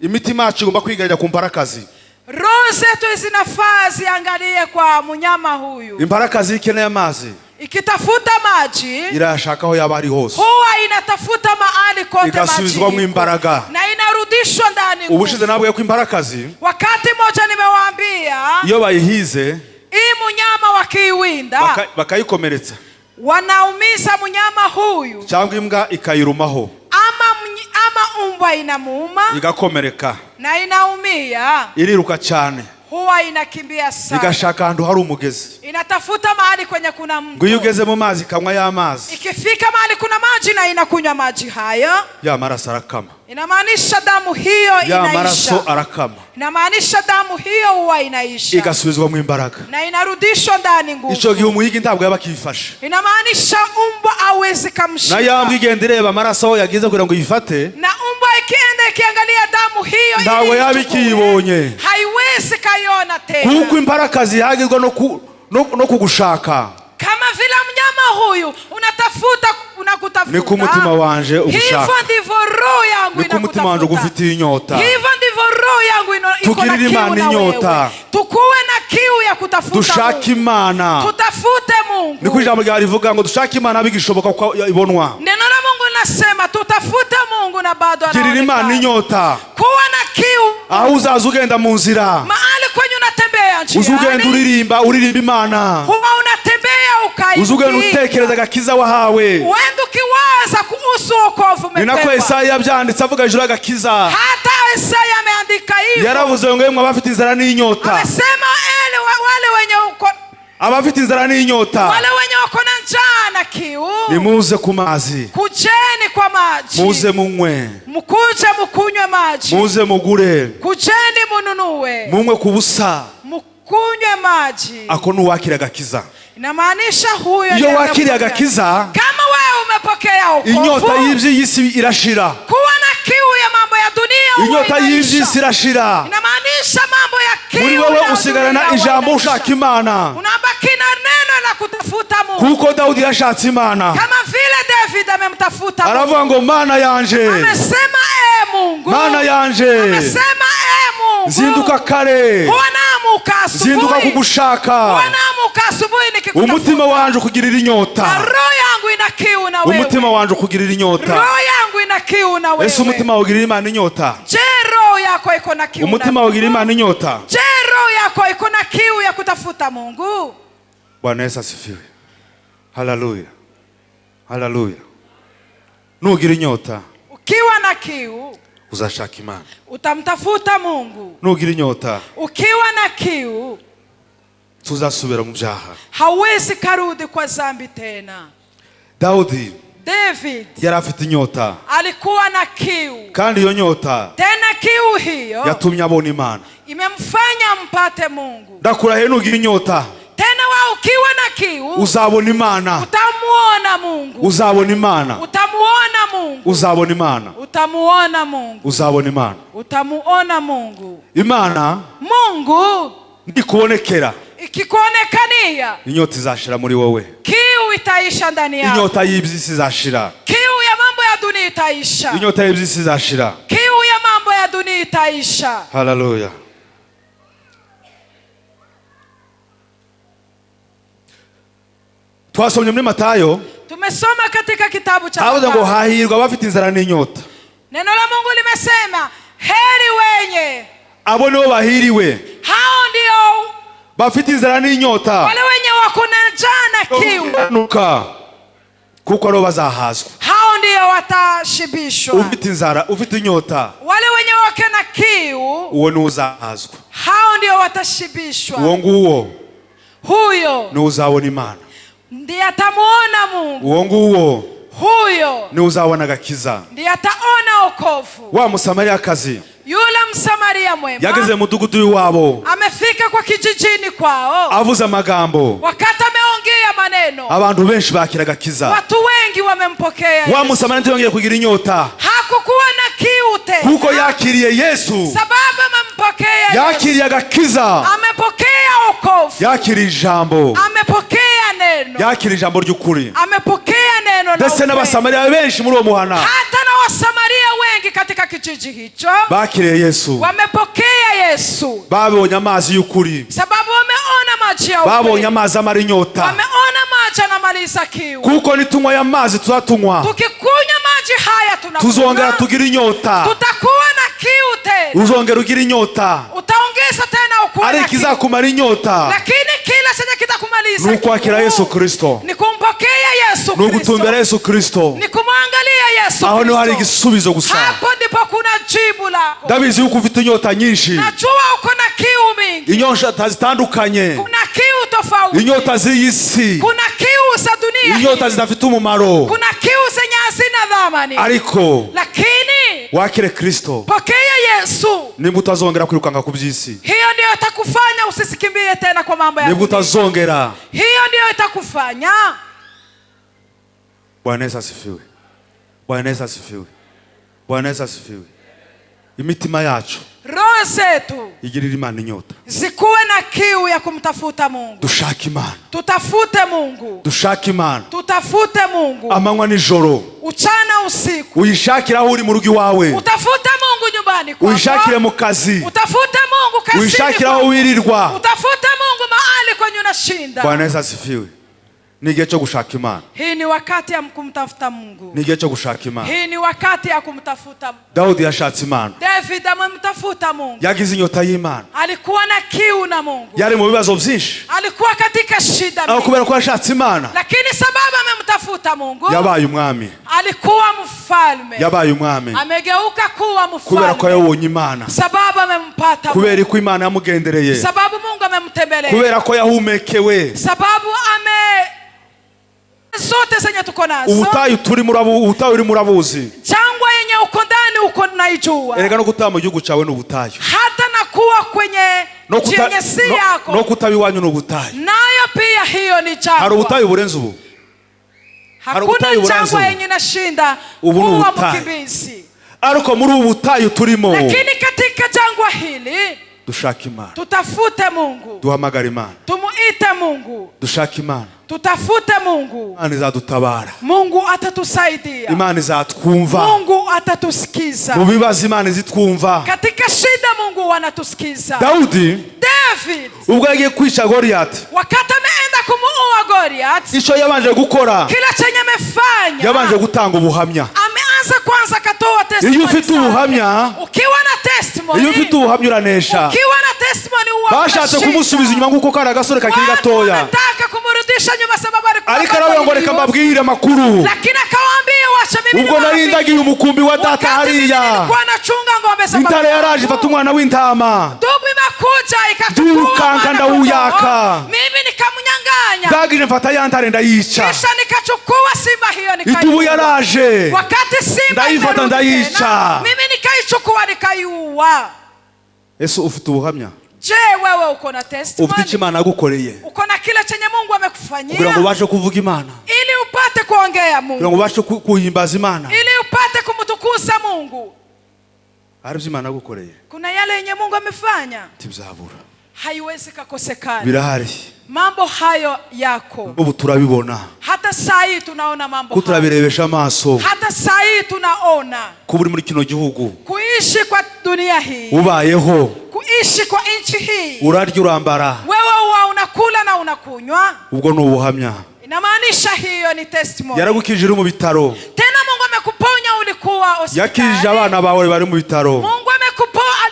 Imitima yacu igomba kwigarira ku mbarakazi. roho zetu zinafaa ziangalie kwa mnyama huyu. Imbarakazi ikeneye amazi, Ikitafuta maji irashaka aho yaba ari hose, huwa inatafuta mahali kote igasubizwamo maji imbaraga. na inarudishwa ndani nguvu. Ubushize nabwiye ko imbarakazi Wakati moja nimewaambia, iyo bayihize hii mnyama wakiiwinda bakayikomeretsa wanaumiza mnyama huyu, cyangwa imbwa ikayirumaho ama umbwa inamuuma igakomereka, na inaumia, iriruka cyane, huwa inakimbia sana, igashaka ahantu hari umugezi, inatafuta mahali kwenye kuna ngo iyo mto. ugeze mu mazi ikanywa y'amazi, Ikifika mahali kuna maji na inakunywa maji hayo, ya maraso arakama, inamaanisha damu hiyo ya maraso inaisha. arakama, Inamaanisha damu hiyo huwa inaisha igasubizwamo imbaraga. na inarudishwa ndani nguvu. Icyo gihe umuhigi ntabwo yaba akifashe, Inamaanisha umbwa hawezi kamshika. na yambwa igenda ireba amaraso aho yageze kugira ngo yifate, Na umbwa ikienda ikiangalia damu hiyo ntabwo ili yaba ichukue, haiwezi haiwezi kaiona tena. kuko imbarakazi yagizwa no kugushaka. Kama vile mnyama huyu unatafuta unakutafuta, Niko umutima wanje ugushaka, hivyo ndivyo roho yangu niko umutima wanje ugufitiye inyota. Hivyo ndivyo roho yangu iko na Tugirire kiu Imana na inyota. wewe. Tukuwe na kiu ya kutafuta Dushake Mungu. Imana. Tutafute Mungu. Niko ijambo ryawe rivuga ngo dushake Imana bigishoboka ko ibonwa. Neno la Mungu linasema tutafute Mungu na bado Girira Imana anaonekana. inyota. Kuwa na kiu aho uzaza ugenda mu nzira, mahali kwenye unatembea uzugenda njiani, uririmba Imana, huwa unatembea uzugenda utekereza agakiza wahawe. uende ukiwaza kuhusu wokovu Ni nako umepewa. Yesaya yabyanditse avuga ijuru agakiza. Hata Isaya ameandika hivyo. Yaravuze ngo yemwe abafite inzara n'inyota, Amesema wale wenye uko abafite inzara n'inyota, wale wenye wako na njaa na kiu, nimuze ku mazi, kujeni kwa maji, muze munywe, mkuje mukunywe maji, muze mugure, kujeni mununue, munywe ku busa. mukunywe maji. Ako nuwakira agakiza. Inamaanisha huyo Iyo wakiriye agakiza, kama wewe umepokea inyota wokovu, y'iby'isi irashira, kuwa na kiu ya mambo ya dunia inyota y'iby'isi irashira. inamaanisha mambo ya kiu Muri wewe usigarana ijambo ushaka Imana, unabaki na neno la kutafuta Mungu. kuko Dawudi yashatse Imana. Kama vile David amemtafuta Mungu, Aravuga ngo Mana yanje, amesema Mungu, Mana yanje, amesema Mungu, zinduka kare, wanamuka zinduka asubuhi, kugushaka, wanamuka asubuhi nikikutafuta. umutima wanje ukugirira inyota, Na roho yangu ina kiu na wewe, umutima wanje ukugirira inyota. roho yangu ina kiu na wewe. Ese umutima wugirira Imana inyota? Je, roho yako iko na kiu? Umutima wugirira Imana inyota? Je, roho yako iko na kiu ya kutafuta Mungu? Bwana Yesu asifiwe. Haleluya, haleluya. Nugira inyota, Ukiwa na kiu uzashaka Imana. utamtafuta Mungu. Nugira inyota, Ukiwa na kiu tuzasubira mu byaha. hawezi karudi kwa zambi tena. Dawudi David yari afite inyota, alikuwa na kiu, kandi iyo nyota tena kiu hiyo yatumye abona Imana. imemfanya mpate Mungu. Ndakurahiye nugira inyota, Tena wewe ukiwa na kiu uzabona Imana, utamuona Mungu, uzabona Imana, utamuona Mungu, uzabona Imana, utamuona Mungu, uzabona Imana. utamuona Mungu. Imana Mungu ndikubonekera, ikikuonekania, inyota izashira muri wowe, kiu itaisha ndani yako. inyota y'iby'isi izashira, Kiu ya mambo ya dunia itaisha, inyota y'iby'isi izashira. kiu ya mambo ya dunia itaisha. Haleluya. Twasomye muri Matayo, Tumesoma katika kitabu cha havuze ngo Mathayo. hahirwa abafite inzara n'inyota. Neno la Mungu limesema heri wenye, Abo nibo bahiriwe, hao ndio bafite inzara n'inyota, wale wenye wako na njaa na kiu, nuka kuko aribo bazahazwa. hao ndio watashibishwa. Ufite inzara, ufite inyota, Wale wenye wako na kiu, uwo ni uzahazwa. hao ndio watashibishwa. Uwo nguwo Huyo ni uzabona Imana, ndiye atamuona Mungu, uwo nguwo huyo ni uzabona agakiza. ndiye ataona wokovu. Wa Musamariyakazi Yule Msamaria mwema yageze mu mudugudu w'iwabo, amefika kwa kijijini kwao, avuze amagambo, wakati ameongea maneno, abantu benshi bakira agakiza. watu wengi wamempokea Wa Yesu. Musamariya ntiyongeye kugira inyota, Hakukuwa na kiu tena, kuko yakiriye Yesu, sababu amempokea Yesu. yakiriye agakiza, Amepokea wokovu, yakiriye ijambo, amepokea neno, yakiriye ijambo ry'ukuri. amepokea neno la Ndetse ukweli. n'Abasamariya benshi muri uwo muhana Hata na Wasamaria wengi katika kijiji hicho bakiriye Yesu, wamepokea Yesu, babonye amazi y'ukuri, sababu wameona maji ya babonye ukweli, amazi amara inyota. wameona maji anamaliza kiu. Kuko nitunywa aya mazi tuzatunywa, Tukikunywa maji haya tuzongera tunakunywa, tugira inyota, tutakuwa na kiu tena, uzongera ugira inyota. utaongeza tena ukuwa Ari na kiu. ikizakumara inyota Lakini kila chenye kitakumaliza ni ukwakira kiu Yesu Kristo, ni kumpokea Yesu ni ugutumbera Kristo, Yesu Kristo. ni kumwangalia Yesu Aho niho hari Kristo. igisubizo gusa. Hapo ndipo kuna jibu lako. Ndabizi yuko ufite inyota nyinshi, Najua uko na kiu mingi, inyota zitandukanye, kuna kiu tofauti, inyota z'iyi si, kuna kiu za dunia inyota hii, zidafite umumaro. kuna kiu zenye hazina dhamani, Ariko lakini wakire Kristo, pokea Yesu. nibwo utazongera kwirukanga ku by'isi, Hiyo ndio itakufanya usisikimbie tena kwa mambo ya nibwo dunia. utazongera. Hiyo ndio itakufanya. Bwana Yesu asifiwe, Bwana Yesu asifiwe, Bwana Yesu asifiwe. Imitima yacu Roho zetu igirira Imana inyota, zikuwe na kiu ya kumtafuta Mungu. dushake Imana, Tutafute Mungu, dushake Imana tutafute Mungu amanywa nijoro, uchana usiku. uyishakire aho uri mu rugo iwawe, Utafute Mungu nyumbani uyishakire kwako, mu kazi, utafute Mungu kazini uyishakire aho kwako, wirirwa. utafute Mungu mahali kwenye unashinda. Bwana Yesu asifiwe. ni igihe cyo gushaka Imana. Hii ni wakati ya kumtafuta Mungu. Ni igihe cyo gushaka Imana. Hii ni wakati ya kumtafuta Mungu. Dawudi yashatse Imana. David amemtafuta Mungu. Yagize inyota y'Imana. Alikuwa na kiu na Mungu. Yari mu bibazo byinshi. Alikuwa katika shida mingi. Kubera ko yashatse Imana. Lakini sababu amemtafuta Mungu. Yabaye umwami. Alikuwa mfalme. Yabaye umwami. Amegeuka kuwa mfalme. Kubera ko yabonye Imana. Sababu amempata Mungu. Kubera ko Imana yamugendereye. Sababu Mungu amemtembelea. Kubera ko yahumekewe. Sababu zote zenye tuko nazo. Ubutayu uri murabuzi. Jangwa yenye uko ndani uko naijua. Erega no kutaba mu gihugu cyawe n'ubutayu. Hata na kuwa kwenye yenye si yako. No kutabiwanyu n'ubutayu. Nayo pia hiyo ni jangwa. Hari ubutayu burenze ubu. Hakuna jangwa yenye nashinda kuwa mkimbizi. Ariko muri ubu butayu turimo. Lakini katika jangwa hili dushaka Imana. Tutafute Mungu. Duhamagara Imana. Tumuite Mungu. Dushaka Imana. Tutafute Mungu. Imana izadutabara. Mungu atatusaidia. Imana izatwumva. Mungu atatusikiza. Mu bibazo Imana izitwumva. Katika shida Mungu anatusikiza. David ubwo yagiye kwica Goliath. Wakati ameenda kumuua Goliath. Icyo yabanje gukora. Kila chenye amefanya. Yabanje gutanga ubuhamya. Ameanza kwanza katoa testimony. Iyo ufite ubuhamya. Ukiwa na testimony. Iyo ufite ubuhamya uranesha. Ukiwa na testimony uwa. Bashatse kumusubiza inyuma nguko kari agasore kakiri gatoya. Wanataka kumurudisha nyuma sababu alikuwa. Ariko aravuga ngo reka mbabwire amakuru. Lakini akawaambia wacha mimi. Ubwo narindagiye umukumbi wa data hariya. Nilikuwa nachunga ng'ombe sababu. Intare yaraje ifata umwana w'intama. Dubu imakuja ikachukua ndawuyaka. Mimi nikamnyang'anya. Ndagije mfata ya ntare ndayica. Kisha nikachukua simba hiyo nikaiua. Idubu yaraje. Wakati simba ndayifata ndayica. Mimi nikaichukua nikaiua. Yesu ufite ubuhamya. Je, wewe uko na testimony? Ufite Imana yagukoreye. Uko na kile chenye Mungu amekufanyia? Kugira ngo ubashe kuvuga Imana. Ili upate kuongea Mungu. Kugira ngo ubashe kuhimbaza Imana. Ili upate kumtukuza Mungu. Hari Imana yagukoreye. Kuna yale yenye Mungu amefanya. Tibzabura. Haiwezi kukosekana. Birahari. Mambo hayo yako. Ubu turabibona. Hata saa hii tunaona mambo hayo. Kuturabirebesha amaso. Hata saa hii tunaona. Kuburi muri kino gihugu. Kuishi kwa dunia hii. Ubayeho. Kuishi kwa nchi hii. Urarya urambara. Wewe unakula na unakunywa. Ubwo ni ubuhamya. Inamaanisha hiyo ni testimony. Yaragukije uri mu bitaro. Tena Mungu amekuponya ulikuwa hospitali. Yakije abana bawe bari mu bitaro. Mungu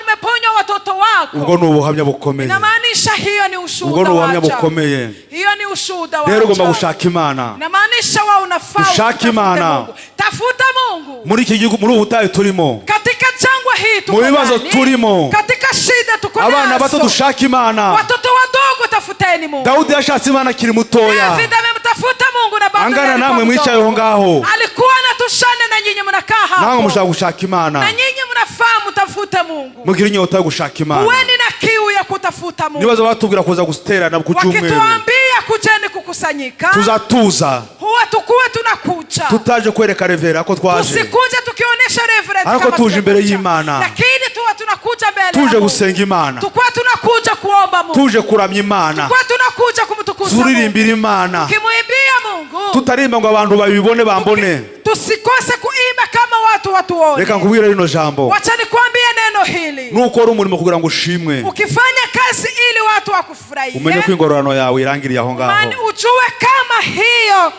ameponya watoto wako. Ubwo ni ubuhamya bukomeye. Inamaanisha hiyo ni ushuhuda wako. Ubwo ni ubuhamya bukomeye. Hiyo ni ushuhuda wako. Rero ugomba gushaka Imana. Inamaanisha wewe unafaa ushaka Imana. Tafuta Mungu. Muri iki gihugu muri ubutayu turimo. Katika jangwa hii tuko. Mu bibazo turimo. Katika shida tuko nazo. Abana bato dushaka Imana. Watoto wadogo tafuteni Mungu. Daudi yashatse Imana kiri mutoya. David amemtafuta Mungu na bado angana namwe mwicaye ho ngaho. Alikuwa anatushana na nyinyi mnakaa hapo. Nango mushaka gushaka Imana. Na nyinyi mnafaa mtafute Mungu. Mugira inyota yo gushaka Imana. Uweni na kiu ya kutafuta Mungu. Nibazo batubwira kuza gusterana ku cyumweru. Wakituambia kujeni kukusanyika. Tuzatuza. Huwa tukuwe tunakuja. Tutaje kwereka revera ko twaje. Tusikuje tukionesha reverend kama tunakuja. Tuje imbere y'Imana. Lakini tuwa tunakuja mbele. Tuje gusenga Imana. Tukwa tunakuja kuomba Mungu. Tuje kuramya Imana. Tukwa tunakuja kumtukuza Mungu. Turirimbira Imana. Kimuimbia Mungu. Tutarimba ngo abantu babibone bambone. Tusikose kuimba kama watu watuone. Reka nkubwire rino jambo. Wacha nikwambie neno hili. Nuko uri umurimo kugira ngo ushimwe. Ukifanya kazi ili watu wakufurahie. Umenye ko ingororano yawe irangiriye aho ngaho. Maana ujue kama hiyo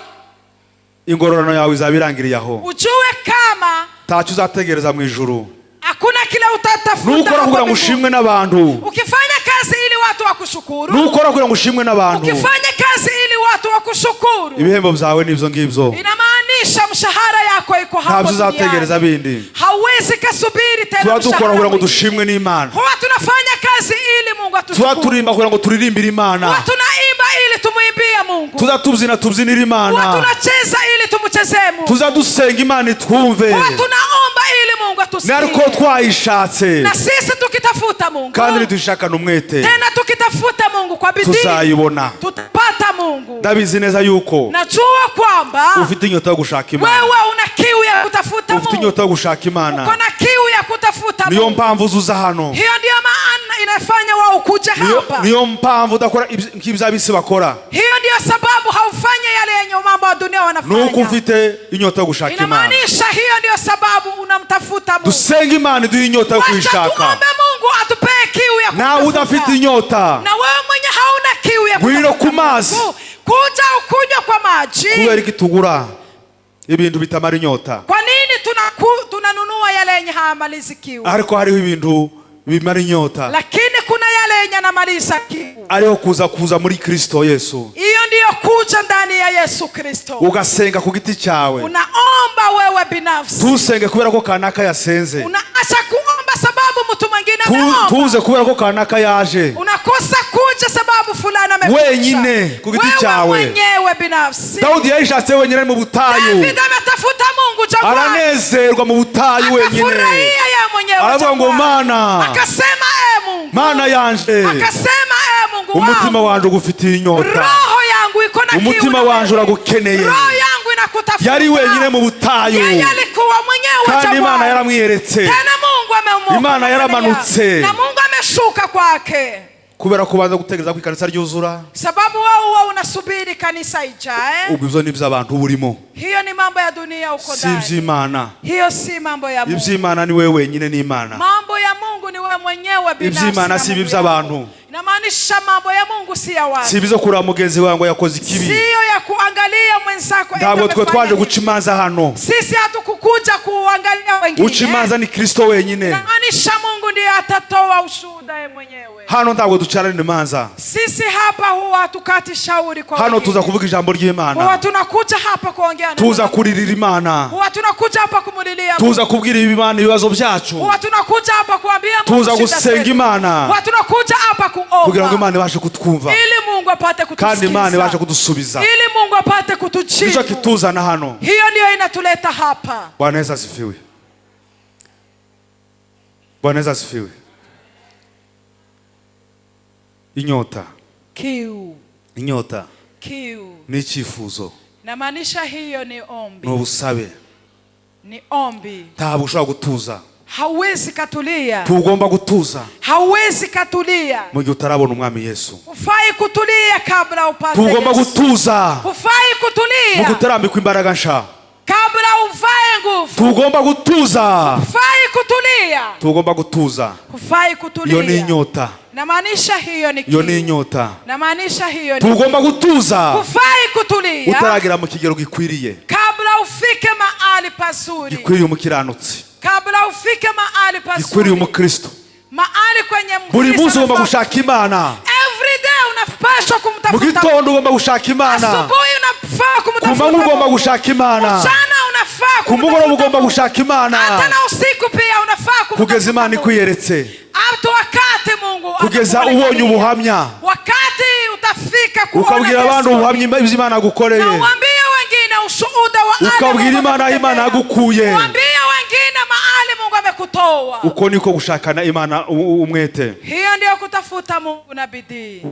ingororano yawe izabirangiriye aho. Ujue kama tacu uzategereza mu ijuru. Hakuna kile utatafuta. Nukora kugira ngo ushimwe n'abantu. Ukifanya kazi ili watu wakushukuru. Nukora kugira ngo ushimwe n'abantu. Ukifanya kazi ili watu wakushukuru. Ibihembo byawe nivyo ngivyo. Inamaanisha mshahara yako iko hapo. Ntabyo uzategereza bindi. Hauwezi kasubiri tena mshahara. Turadukora kugira ngo dushimwe n'Imana. Huwa tunafanya kazi ili Mungu atushukuru. Tuaturimba kugira ngo turirimbire Imana. Huwa tunaimba ili tumuimbie Mungu. Tuzatubyina tubyinira Imana. Huwa tunacheza ili tumuchezee Mungu. Tuzadusenga Imana itwumve. Huwa tunaomba ili Mungu atusikie. Nariko twayishatse. Na sisi tukitafuta Mungu. Kandi dushaka n'umwete. Tena tukitafuta Mungu kwa bidii. Tuzayibona. Tutapata Mungu. Ndabizi neza yuko. Najua kwamba ufite inyota yo gushaka Imana. Wewe una kiu ya kutafuta Mungu. Ufite inyota yo gushaka Imana. Uko na kiu ya kutafuta Mungu. Niyo mpamvu uzuza hano. Hiyo ndio maana inafanya wao ukuja hapa. Niyo mpamvu udakora nk'ibyabisi bakora. Hiyo ndio sababu haufanye yale yenye mambo ya dunia wanafanya. Nuko ufite inyota yo gushaka Imana. Inamaanisha hiyo ndio sababu unamtafuta Mungu. Dusenga Imana duhe inyota yo kuishaka. Tuombe Mungu atupe kiu ya kutafuta. Na udafite inyota. Na wewe mwenye hauna kiu ya kutafuta. Gwiro ku mazi. kuja ukunywa kwa maji. kubera iki tugura ibintu bitamara inyota? Kwa nini tunanunua yale yenye hayamalizi kiu? Ariko hariho ibintu bimara inyota, lakini kuna yale yenye yanamaliza kiu. ariho kuza muri Kristo Yesu. Hiyo ndiyo kuja ndani ya Yesu Kristo. Ugasenga ku giti cyawe. Unaomba wewe binafsi. Tusenge kubera ko kanaka yasenze. Unaacha kuomba sababu mtu mwingine ameomba. Tuze kubera ko kanaka yaje. Unakosa kuja sababu fulani amekuja. Wenyine ku giti cyawe. Wewe mwenyewe binafsi. Daudi yayishatse wenyine mu butayu. David ametafuta Mungu jangwani. Aranezerwa mu butayu wenyine. Akafurahia yeye mwenyewe. Aravuga ngo Mana. Akasema Mungu. Mana yanje. Akasema Mungu wangu. Umutima wanje ugufitiye inyota. Roho yangu iko na kiu. Umutima wanje uragukeneye. Roho yangu inakutafuta. Yari wenyine mu butayu. Yeye alikuwa mwenyewe jangwani. Kandi Imana yaramwiyeretse. Tena Mungu amemuumba. Imana yaramanutse. Na Mungu ameshuka kwake. Kubera kubanza gutegereza ko ikanisa ryuzura. Sababu wewe unasubiri kanisa ijae. Ubwo nibyo abantu burimo. Hiyo ni mambo ya dunia uko ndani. Si iby'Imana. Hiyo si mambo ya Mungu. Iby'Imana ni wewe wenyine ni Imana. Mambo ya Mungu ni wewe mwenyewe binafsi. Iby'Imana si iby'abantu. Inamaanisha mambo ya Mungu si ya watu. Si ibizo kureba mugenzi wangu yakoze ikibi. Sio ya kuangalia mwenzako. Ntabwo twe twaje guca imanza hano. Sisi hatukukuja kuangalia wengine. Uca imanza ni Kristo wenyine. Inamaanisha Mungu ndiye atatoa ushuhuda yeye mwenyewe. Hano ntabwo ducarana imanza. Sisi hapa huwa hatukati shauri kwa hano tuza kuvuga ijambo ry'Imana. Huwa tunakuja hapa kuongea. Tuza kuririra Imana. Huwa tunakuja hapa kumulilia. Tuza kubwira Imana ibibazo byacu. Huwa tunakuja hapa kuambia Mungu. Tuza gusenga Imana. Huwa tunakuja hapa kuomba. Kugira ngo Imana ibashe kutwumva. Ili Mungu apate kutusikiza. Kandi Imana ibashe kudusubiza. Ili Mungu apate kutujibu. Nicho kituzana hano. Hiyo ndio inatuleta hapa. Bwana Yesu asifiwe. Bwana Yesu asifiwe. Inyota. Kiu. Inyota. Kiu. Ni icyifuzo. Namaanisha hiyo ni ombi. Ni ubusabe. Ni ombi. Ntabwo ushobora gutuza. Hauwezi katulia. Tugomba gutuza. Hauwezi katulia. Mu gihe utarabona umwami Yesu. Ufai kutulia kabla upate Yesu. Tugomba gutuza. Ufai kutulia. Mu gutarambikwa imbaraga nsha. Kabla uvae nguvu. Tugomba gutuza. Ufai kutulia. Tugomba gutuza. Ufai kutulia. Iyo ni inyota. Namaanisha hiyo ni kiu. Iyo ni inyota. Namaanisha hiyo ni tugomba gutuza. Ufai kutulia. Utaragira mu kigero gikwiriye. Kabla ufike mahali pazuri. Gikwiriye umukiranutsi. Kabla ufike mahali pazuri. Gikwiriye umukristo. Mahali kwenye Mkristo. Buri munsi ugomba gushaka Imana. Every day unapaswa kumtafuta. Mu gitondo ugomba gushaka Imana. Asubuhi unafaa kumtafuta. Ku manywa ugomba gushaka Imana. Mchana unafaa kumtafuta. Ku mugoroba ugomba gushaka Imana. Hata na usiku pia unafaa kumtafuta. Kugeza Imana ikwiyeretse. Hata wakati Mungu. Kugeza ubonye ubuhamya. Wakati utafika kuona. Ukabwira abantu ubuhamya Imana agukoreye. Na uambie wengine ushuhuda wa Ali. Ukabwira Imana agukuye. Uambie wengine mahali Mungu amekutoa. Uko niko gushakana Imana umwete. Hiyo ndio kutafuta Mungu na bidii.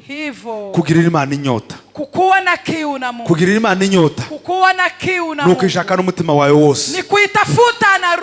Hivyo kugirira Imana inyota. Kukuwa na kiu na Mungu. Kugirira Imana inyota. Kukuwa na kiu na Mungu. Nukishaka n'umutima wawe wose. Ni kuitafuta na